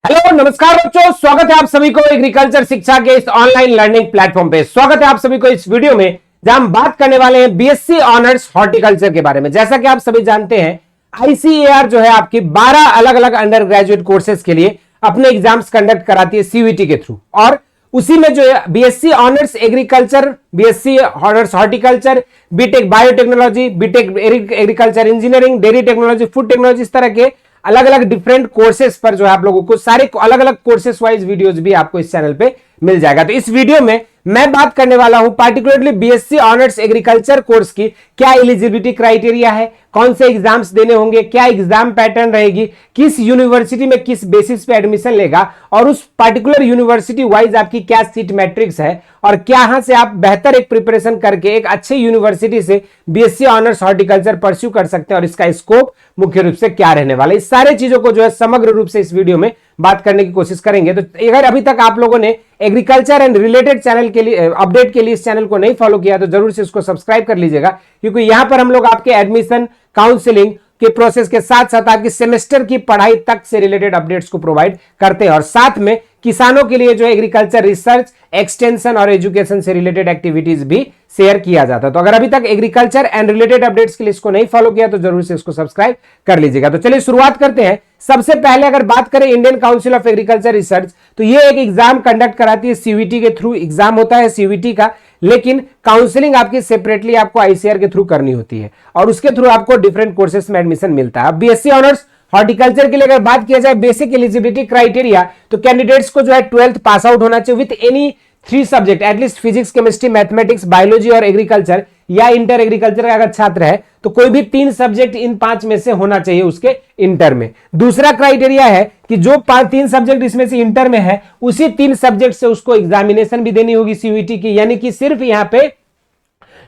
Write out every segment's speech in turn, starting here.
Hello नमस्कार बच्चों, स्वागत है आप सभी को एग्रीकल्चर शिक्षा के इस ऑनलाइन लर्निंग प्लेटफॉर्म पे। स्वागत है आप सभी को इस वीडियो में जहां हम बात करने वाले हैं बीएससी ऑनर्स हॉर्टिकल्चर के बारे में। जैसा कि आप सभी जानते हैं, आईसीएआर जो है आपकी 12 अलग अलग अंडर ग्रेजुएट कोर्सेज के लिए अपने एग्जाम्स कंडक्ट कराती है सीयूईटी के थ्रू, और उसी में जो है BSc honours agriculture, BSc honours horticulture, BTech biotechnology, BTech agriculture engineering, dairy technology, food technology, इस तरह के अलग अलग डिफरेंट कोर्सेज पर जो है आप लोगों को सारे अलग अलग कोर्सेज वाइज वीडियोस भी आपको इस चैनल पे मिल जाएगा। तो इस वीडियो में मैं बात करने वाला हूं particularly BSc honours agriculture course की क्या एलिजिबिलिटी क्राइटेरिया है, कौन से एग्जाम्स देने होंगे, क्या एग्जाम पैटर्न रहेगी, किस यूनिवर्सिटी में किस बेसिस पे एडमिशन लेगा, और उस पार्टिकुलर यूनिवर्सिटी वाइज आपकी क्या सीट मैट्रिक्स है, और क्या यहां से आप बेहतर एक प्रिपरेशन करके एक अच्छे यूनिवर्सिटी से बीएससी ऑनर्स हॉर्टिकल्चर परस्यू कर सकते हैं, और इसका स्कोप मुख्य रूप से क्या रहने वाला है। इस सारे चीजों को जो है समग्र रूप से इस वीडियो में बात करने की कोशिश करेंगे। तो अगर अभी तक आप लोगों ने एग्रीकल्चर एंड रिलेटेड चैनल के लिए अपडेट के लिए इस चैनल को नहीं फॉलो किया तो जरूर से इसको सब्सक्राइब कर लीजिएगा, क्योंकि यहां पर हम लोग आपके एडमिशन, काउंसलिंग के प्रोसेस के साथ साथ आपकी सेमेस्टर की पढ़ाई तक से रिलेटेड अपडेट्स को प्रोवाइड करते हैं, और साथ में किसानों के लिए जो एग्रीकल्चर रिसर्च, एक्सटेंशन और एजुकेशन से रिलेटेड एक्टिविटीज भी शेयर किया जाता है। तो अगर अभी तक एग्रीकल्चर एंड रिलेटेड अपडेट्स के लिए इसको नहीं फॉलो किया तो जरूर से इसको सब्सक्राइब कर लीजिएगा। तो चलिए शुरुआत करते हैं। सबसे पहले अगर बात करें Indian council of agriculture research, तो ये एक एग्जाम कंडक्ट कराती है, सीयूईटी के थ्रू एग्जाम होता है सीयूईटी का, लेकिन काउंसलिंग आपकी सेपरेटली आपको आईसीआर के थ्रू करनी होती है, और उसके थ्रू आपको डिफरेंट कोर्सेज में एडमिशन मिलता है। अब बीएससी ऑनर्स हॉर्टिकल्चर के लिए अगर बात किया जाए बेसिक एलिजिबिलिटी क्राइटेरिया, तो कैंडिडेट्स को जो है 12th पास आउट होना चाहिए with any 3 subject, at least physics, chemistry, mathematics, biology और एग्रीकल्चर, या इंटर एग्रीकल्चर का अगर छात्र है तो कोई भी 3 सब्जेक्ट इन 5 में से होना चाहिए उसके इंटर में। दूसरा क्राइटेरिया है कि जो 3 सब्जेक्ट इसमें से इंटर में है, उसी 3 सब्जेक्ट से उसको एग्जामिनेशन भी देनी होगी सीयूईटी की, यानी कि सिर्फ यहां पे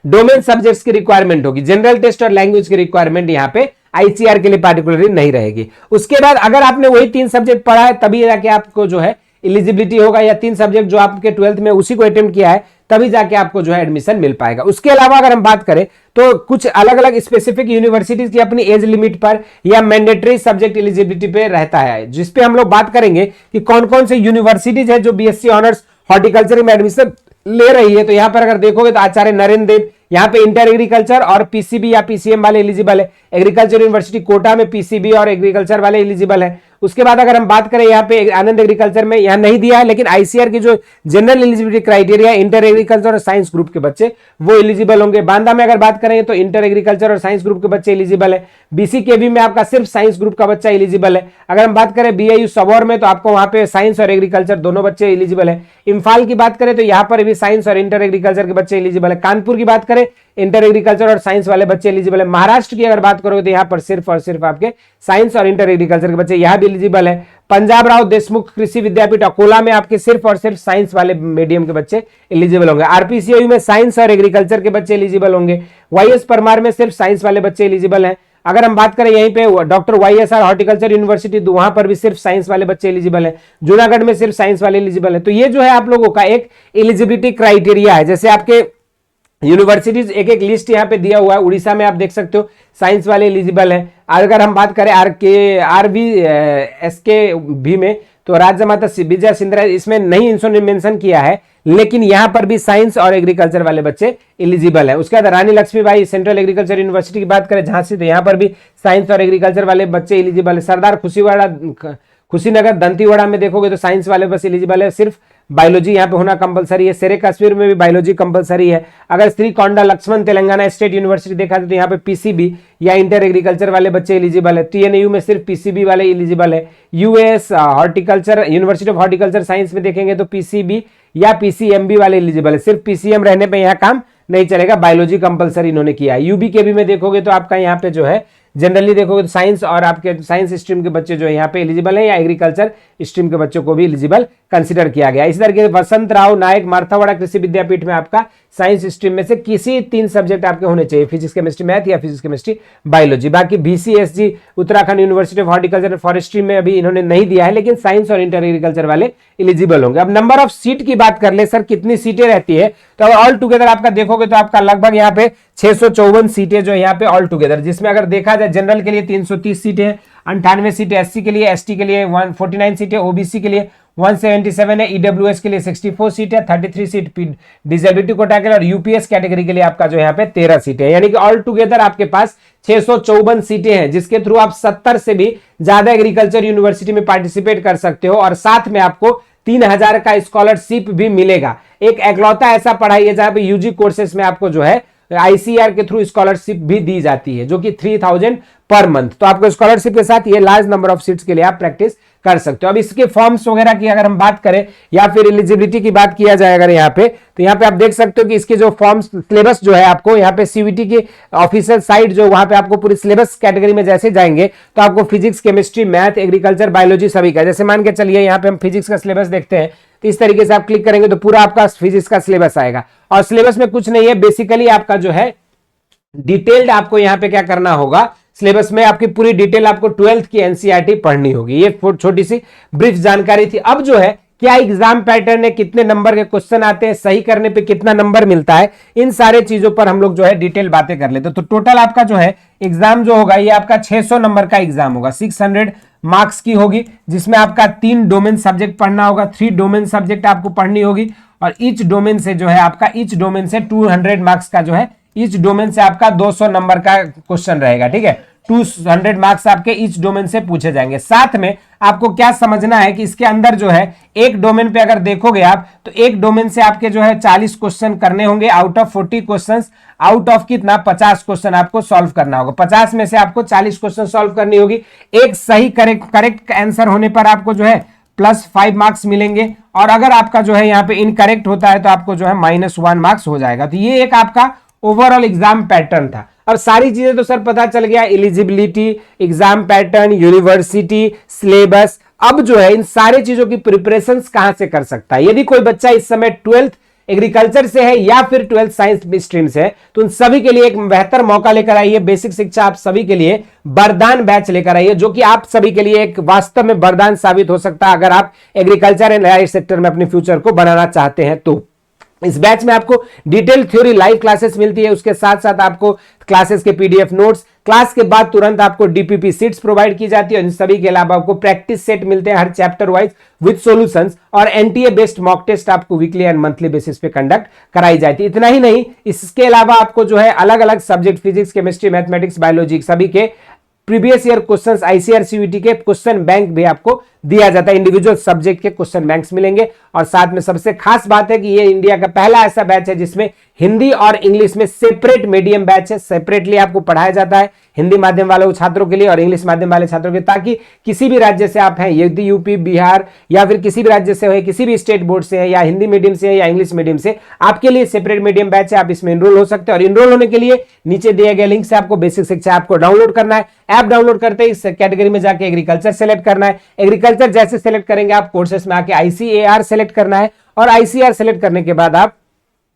डोमेन सब्जेक्ट्स की रिक्वायरमेंट होगी, जनरल टेस्ट और लैंग्वेज की रिक्वायरमेंट यहां पे आईसीआर के लिए पार्टिकुलरली नहीं रहेगी। उसके बाद अगर आपने वही 3 सब्जेक्ट पढ़ा है तभी जाके आपको जो है एलिजिबिलिटी होगा, या 3 सब्जेक्ट जो आपके 12th में उसी को अटेम्प्ट किया है तभी जाके आपको जो है एडमिशन मिल पाएगा। उसके अलावा अगर हम बात करें तो कुछ अलग अलग स्पेसिफिक यूनिवर्सिटीज की अपनी एज लिमिट पर या मैंडेटरी सब्जेक्ट एलिजिबिलिटी पे रहता है, जिसपे हम लोग बात करेंगे कि कौन कौन से यूनिवर्सिटीज है जो बीएससी ऑनर्स हॉर्टिकल्चर में एडमिशन ले रही है। तो यहां पर अगर देखोगे तो आचार्य नरेंद्र देव यहां पे इंटर एग्रीकल्चर और पीसीबी या पीसीएम वाले एलिजिबल है। एग्रीकल्चर यूनिवर्सिटी कोटा में पीसीबी और एग्रीकल्चर वाले एलिजिबल है। उसके बाद अगर हम बात करें यहाँ पे आनंद एग्रीकल्चर में, यहां नहीं दिया है, लेकिन आईसीआर की जो general eligibility criteria inter agriculture और साइंस ग्रुप के बच्चे वो एलिजिबल होंगे। बांदा में अगर बात करें तो इंटर एग्रीकल्चर और साइंस ग्रुप के बच्चे एलिजिबल है। बीसीकेवी में आपका सिर्फ साइंस ग्रुप का बच्चा एलिजिबल है। अगर हम बात करें बीआईयू सबौर में तो आपको वहां पे साइंस और एग्रीकल्चर दोनों बच्चे एलिजिबल है। इम्फाल की बात करें तो यहां पर भी साइंस और इंटर एग्रीकल्चर के बच्चे एलिजिबल है। कानपुर की बात करें इंटर एग्रीकल्चर और साइंस वाले बच्चे एलिजिबल है। महाराष्ट्र की अगर बात करोगे तो यहां पर सिर्फ और सिर्फ आपके साइंस और इंटर एग्रीकल्चर के बच्चे यहां भी एलिजिबल है। पंजाब राव देशमुख कृषि विद्यापीठ अकोला में आपके सिर्फ और सिर्फ साइंस वाले मीडियम के बच्चे एलिजिबल होंगे। आरपीसीआई में साइंस और एग्रीकल्चर के बच्चे एलिजिबल होंगे। वाईएस परमार में सिर्फ साइंस वाले बच्चे एलिजिबल हैं। अगर हम बात करें यहीं पे डॉक्टर वाईएसआर हॉर्टिकल्चर यूनिवर्सिटी, तो वहां पर भी सिर्फ साइंस वाले बच्चे एलिजिबल है। जूनागढ़ में सिर्फ साइंस वाले एलिजिबल है। तो ये जो है आप लोगों का एक एलिजिबिलिटी क्राइटेरिया है। जैसे आपके यूनिवर्सिटीज एक एक लिस्ट यहाँ पे दिया हुआ है। उड़ीसा में आप देख सकते हो साइंस वाले एलिजिबल है। अगर हम बात करें आरवीएसके भी में तो राज्य माता विजय सिंधिया, इसमें नहीं इन्होंने मेंशन किया है, लेकिन यहां पर भी साइंस और एग्रीकल्चर वाले बच्चे एलिजिबल है। उसके बाद रानी लक्ष्मीबाई सेंट्रल एग्रीकल्चर यूनिवर्सिटी की बात करें झांसी, तो यहां पर भी साइंस और एग्रीकल्चर वाले बच्चे एलिजिबल है। सरदार खुशीनगर दंतीवाड़ा में देखोगे तो साइंस वाले बस एलिजिबल है, सिर्फ बायोलॉजी यहाँ पे होना कंपलसरी है। शेरे कश्मीर में भी बायोलॉजी कंपलसरी है। अगर श्रीकोंडा लक्ष्मण तेलंगाना स्टेट यूनिवर्सिटी देखा तो यहाँ पे पीसीबी या इंटर एग्रीकल्चर वाले बच्चे एलिजिबल है। टीएनयू में सिर्फ पीसीबी वाले एलिजिबल है। US horticulture university of horticulture science में देखेंगे तो पीसीबी या पीसीएमबी वाले एलिजिबल है। सिर्फ पीसीएम रहने पे यहाँ काम नहीं चलेगा, बायोलॉजी कंपलसरी इन्होंने किया है। यूबीकेबी में देखोगे तो आपका यहाँ पे जो है जनरली देखोगे तो साइंस और आपके साइंस स्ट्रीम के बच्चे जो है यहाँ पे एलिजिबल है, या एग्रीकल्चर स्ट्रीम के बच्चों को भी एलिजिबल कंसीडर किया गया। इसी तरीके से वसंत राव नायक मारथावाड़ा कृषि विद्यापीठ में आपका साइंस स्ट्रीम में से किसी 3 सब्जेक्ट आपके होने चाहिए, फिजिक्स केमिस्ट्री मैथ या फिजिक्स केमिस्ट्री बायोलॉजी। बाकी BCSG Uttarakhand university of horticulture and forestry में अभी इन्होंने नहीं दिया है, लेकिन साइंस और इंटर एग्रीकल्चर वाले एलिजिबल होंगे। अब नंबर ऑफ सीट की बात कर ले, सर कितनी सीटें रहती है, तो ऑल टुगेदर आपका देखोगे तो आपका लगभग यहाँ पे 654 सीटें जो यहाँ पे ऑल टुगेदर, जिसमें अगर देखा जाए जनरल के लिए 330 सीटें, 98 सीटें एससी के लिए, एसटी के लिए 149 सीटें, ओबीसी के लिए 177 है, ईडब्ल्यूएस के लिए 64 सीट है, 33 सीट डिसेबिलिटी कोटा के लिए, और यूपीएस कैटेगरी के लिए आपका जो यहाँ पे 13 सीटें है। यानी कि ऑल टुगेदर आपके पास 654 सीटें हैं, जिसके थ्रू आप 70 से भी ज्यादा एग्रीकल्चर यूनिवर्सिटी में पार्टिसिपेट कर सकते हो, और साथ में आपको 3000 का स्कॉलरशिप भी मिलेगा। एक एकलौता ऐसा पढ़ाई है जहां पे यूजी कोर्सेज में आपको जो है आईसीआर के थ्रू स्कॉलरशिप भी दी जाती है, जो कि 3000 पर मंथ। तो आपको स्कॉलरशिप के साथ ये लार्ज नंबर ऑफ सीट्स के लिए आप प्रैक्टिस कर सकते हो। अब इसके फॉर्म्स वगैरह की अगर हम बात करें या फिर एलिजिबिलिटी की बात किया जाए अगर यहाँ पे, तो यहाँ पे आप देख सकते हो कि इसके जो फॉर्म्स सिलेबस जो है आपको यहाँ पे सीवीटी की ऑफिशियल साइट जो वहां पे आपको पूरी सिलेबस कैटेगरी में जैसे जाएंगे तो आपको physics, chemistry, math, agriculture, biology सभी का, जैसे मान के चलिए यहाँ पे हम फिजिक्स का सिलेबस देखते हैं, तो इस तरीके से आप क्लिक करेंगे तो पूरा आपका फिजिक्स का सिलेबस आएगा। और सिलेबस में कुछ नहीं है, बेसिकली आपका जो है डिटेल्ड आपको यहाँ पे क्या करना होगा, सिलेबस में आपकी पूरी डिटेल आपको 12th की एनसीईआरटी पढ़नी होगी। ये छोटी सी ब्रीफ जानकारी थी। अब जो है क्या एग्जाम पैटर्न है, कितने नंबर के क्वेश्चन आते हैं, सही करने पे कितना नंबर मिलता है, इन सारे चीजों पर हम लोग जो है डिटेल बातें कर लेते हैं। तो टोटल आपका जो है एग्जाम जो होगा ये आपका 600 नंबर का एग्जाम होगा, 600 मार्क्स की होगी, जिसमें आपका 3 डोमेन सब्जेक्ट पढ़ना होगा, 3 डोमेन सब्जेक्ट आपको पढ़नी होगी, और ईच डोमेन से जो है आपका ईच डोमेन से 200 मार्क्स का जो है ईच डोमेन से आपका 200 नंबर का क्वेश्चन रहेगा। ठीक है, 200 मार्क्स आपके ईच डोमेन से पूछे जाएंगे। साथ में आपको क्या समझना है कि इसके अंदर जो है एक डोमेन पे अगर देखोगे आप तो एक डोमेन से आपके जो है 40 क्वेश्चन करने होंगे out of 40 question, out of कितना 50 क्वेश्चन आपको सॉल्व करना होगा। 50 में से आपको 40 क्वेश्चन सॉल्व करनी होगी। एक सही करेक्ट आंसर होने पर आपको जो है +5 मार्क्स मिलेंगे, और अगर आपका जो है यहाँ पे इनकरेक्ट होता है तो आपको जो है -1 मार्क्स हो जाएगा। तो ये एक आपका ओवरऑल एग्जाम पैटर्न था। अब सारी चीजें तो सर पता चल गया, eligibility, exam pattern, university, syllabus. अब जो है इन सारे चीजों की प्रिपरेशन कहां से कर सकता है। यदि कोई बच्चा इस समय 12th एग्रीकल्चर से है या फिर 12th साइंस स्ट्रीम से है, तो उन सभी के लिए एक बेहतर मौका लेकर आइए। बेसिक शिक्षा आप सभी के लिए वरदान बैच लेकर आइए, जो कि आप सभी के लिए एक वास्तव में वरदान साबित हो सकता है अगर आप एग्रीकल्चर एंड हायर सेक्टर में अपने फ्यूचर को बनाना चाहते हैं। तो इस बैच में आपको डिटेल थ्योरी लाइव क्लासेस मिलती है, उसके साथ साथ आपको क्लासेस के पीडीएफ नोट्स, क्लास के बाद तुरंत आपको डीपीपी सीट्स प्रोवाइड की जाती है, और इन सभी के अलावा आपको प्रैक्टिस सेट मिलते हैं हर चैप्टर वाइज विद सॉल्यूशंस, और एनटीए बेस्ड मॉक टेस्ट आपको वीकली एंड मंथली बेसिस पे कंडक्ट कराई जाती है। इतना ही नहीं, इसके अलावा आपको जो है अलग अलग subject physics, chemistry, mathematics, biology सभी के previous year questions, ICR CVT के क्वेश्चन बैंक भी आपको दिया जाता है। इंडिविजुअल सब्जेक्ट के क्वेश्चन बैंक्स मिलेंगे, और साथ में सबसे खास बात है कि ये इंडिया का पहला ऐसा बैच है जिसमें हिंदी और इंग्लिश में सेपरेट मीडियम बैच है। सेपरेटली आपको पढ़ाया जाता है हिंदी माध्यम वाले छात्रों के लिए और इंग्लिश माध्यम वाले छात्रों के लिए, ताकि किसी भी राज्य से आप हैं, यदि यूपी, बिहार या फिर किसी भी राज्य से हो, किसी भी स्टेट बोर्ड से है, या हिंदी मीडियम से है या इंग्लिश मीडियम से, आपके लिए सेपरेट मीडियम बैच है। आप इसमें इनरोल हो सकते हैं, और इनरोल होने के लिए नीचे दिए गए लिंक से आपको बेसिक शिक्षा आपको डाउनलोड करना है। ऐप डाउनलोड करते ही इस कैटेगरी में जाके एग्रीकल्चर सेलेक्ट करना है। एग्रीकल्चर जैसे सेलेक्ट करेंगे आप कोर्सेस में आके आईसीएआर सेलेक्ट करना है, और आईसीआर सेलेक्ट करने के बाद आप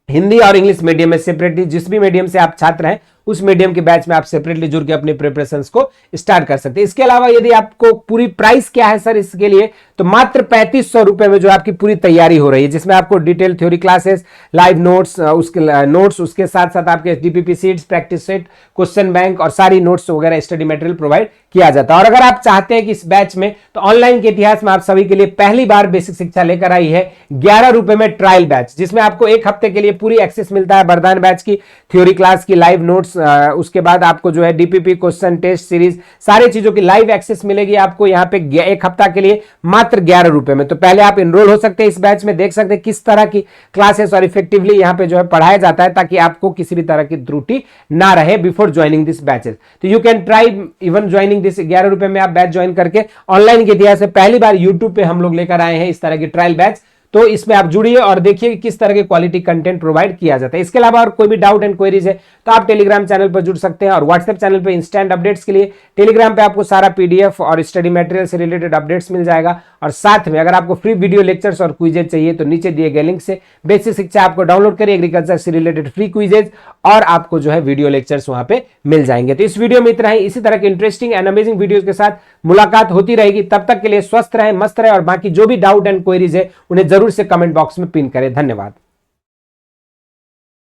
हिंदी और इंग्लिश मीडियम में सेपरेटली, जिस भी मीडियम से आप छात्र हैं उस मीडियम के बैच में आप सेपरेटली जुड़ के अपनी प्रिपरेशंस को स्टार्ट कर सकते हैं। इसके अलावा यदि आपको पूरी प्राइस क्या है सर इसके लिए, तो मात्र 3500 रुपए में जो आपकी पूरी तैयारी हो रही है, जिसमें आपको detail theory classes, live notes, उसके साथ साथ आपके DPP seats, practice set, question bank और सारी नोट्स वगैरह स्टडी मटेरियल प्रोवाइड किया जाता है। और अगर आप चाहते हैं कि इस बैच में, तो ऑनलाइन के इतिहास में आप सभी के लिए पहली बार बेसिक शिक्षा लेकर आई है 11 रुपए में ट्रायल बैच, जिसमें आपको एक हफ्ते के लिए पूरी एक्सेस मिलता है वरदान बैच की, थ्योरी क्लास की, लाइव नोट्स, उसके बाद आपको जो है डीपीपी, क्वेश्चन, टेस्ट सीरीज, सारी चीजों की लाइव एक्सेस मिलेगी आपको यहाँ पे एक हफ्ता के लिए मात्र 11 रुपए में। तो पहले आप एनरोल हो सकते हैं इस बैच में, देख सकते हैं किस तरह की क्लासेस और इफेक्टिवली यहाँ पे जो है पढ़ाया जाता है, ताकि आपको किसी भी तरह की त्रुटि ना रहे बिफोर ज्वाइनिंग दिस बैचेस। तो you can try even joining this. 11 रुपए में आप बैच ज्वाइन करके ऑनलाइन के इतिहास में पहली बार यूट्यूब पे हम लोग लेकर आए हैं इस तरह की ट्रायल बैच। तो इसमें आप जुड़िए और देखिए किस तरह के क्वालिटी कंटेंट प्रोवाइड किया जाता है। इसके अलावा और कोई भी डाउट एंड क्वेरीज है तो आप टेलीग्राम चैनल पर जुड़ सकते हैं, और व्हाट्सएप चैनल पर इंस्टेंट अपडेट्स के लिए टेलीग्राम पे आपको सारा पीडीएफ और स्टडी मटेरियल से रिलेटेड अपडेट्स मिल जाएगा। और साथ में अगर आपको फ्री वीडियो लेक्चर्स और क्विजेज चाहिए तो नीचे दिए गए लिंक से बेसिक शिक्षा आपको डाउनलोड करिए, एग्रीकल्चर से रिलेटेड फ्री क्विजेज और आपको जो है वीडियो लेक्चर्स वहां पे मिल जाएंगे। तो इस वीडियो में इतना ही। इसी तरह के इंटरेस्टिंग एंड अमेजिंग वीडियोस के साथ मुलाकात होती रहेगी। तब तक के लिए स्वस्थ रहें, मस्त रहें, और बाकी जो भी डाउट एंड क्वेरीज है उन्हें जरूर से कमेंट बॉक्स में पिन करें। धन्यवाद।